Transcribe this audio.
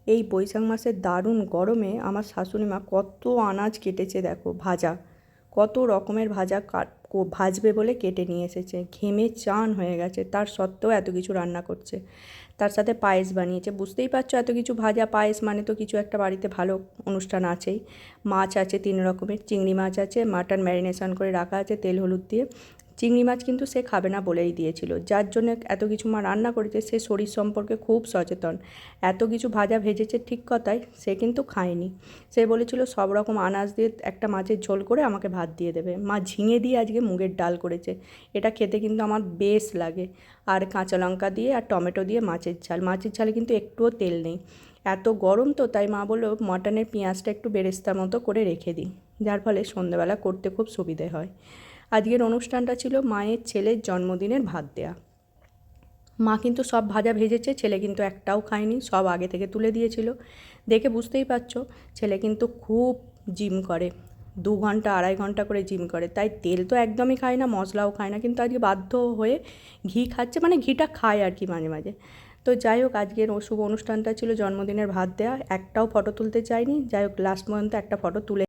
এই বৈশাখ মাসের দারুণ গরমে আমার শাশুড়ি মা কত আনাজ কেটেছে দেখো, ভাজা, কত রকমের ভাজা ভাজবে বলে কেটে নিয়ে এসেছে। ঘেমে চান হয়ে গেছে, তার সত্ত্বেও এত কিছু রান্না করছে। তার সাথে পায়েস বানিয়েছে। বুঝতেই পারছো, এত কিছু ভাজা পায়েস মানে তো কিছু একটা বাড়িতে ভালো অনুষ্ঠান আছেই। মাছ আছে 3 রকমের, চিংড়ি মাছ আছে, মাটন ম্যারিনেশন করে রাখা আছে তেল হলুদ দিয়ে। চিংড়ি মাছ কিন্তু সে খাবে না বলেই দিয়েছিল, যার জন্য এত কিছু মা রান্না করেছে। সে শরীর সম্পর্কে খুব সচেতন। এত কিছু ভাজা ভেজেছে ঠিক কথাই, সে কিন্তু খায়নি। সে বলেছিল সব রকম আনাজ দিয়ে একটা মাছের ঝোল করে আমাকে ভাত দিয়ে দেবে। মা ঝিঙে দিয়ে আজকে মুগের ডাল করেছে, এটা খেতে কিন্তু আমার বেশ লাগে। আর কাঁচা লঙ্কা দিয়ে আর টমেটো দিয়ে মাছের ঝাল, মাছের ঝালে কিন্তু একটুও তেল নেই। এত গরম তো, তাই মা বললো মটনের পেঁয়াজটা একটু বেরেস্তার মতো করে রেখে দিই, যার ফলে সন্ধ্যেবেলা করতে খুব সুবিধে হয়। আজকের অনুষ্ঠানটা ছিল মায়ের ছেলের জন্মদিনের ভাত দেয়া। মা কিন্তু সব ভাজা ভেজেছে, ছেলে কিন্তু একটাও খায়নি, সব আগে থেকে তুলে দিয়েছিল। দেখে বুঝতেই পারছো, ছেলে কিন্তু খুব জিম করে, 2 ঘন্টা 2.5 ঘন্টা করে জিম করে, তাই তেল তো একদমই খায় না, মশলাও খায় না, কিন্তু আজকে বাধ্য হয়ে ঘি খাচ্ছে, মানে ঘিটা খায় আর কি মাঝে মাঝে। তো যাই হোক, আজকের শুভ অনুষ্ঠানটা ছিল জন্মদিনের ভাত দেয়া, একটাও ফটো তুলতে চাইনি। যাই হোক, লাস্ট পর্যন্ত একটা ফটো তুলে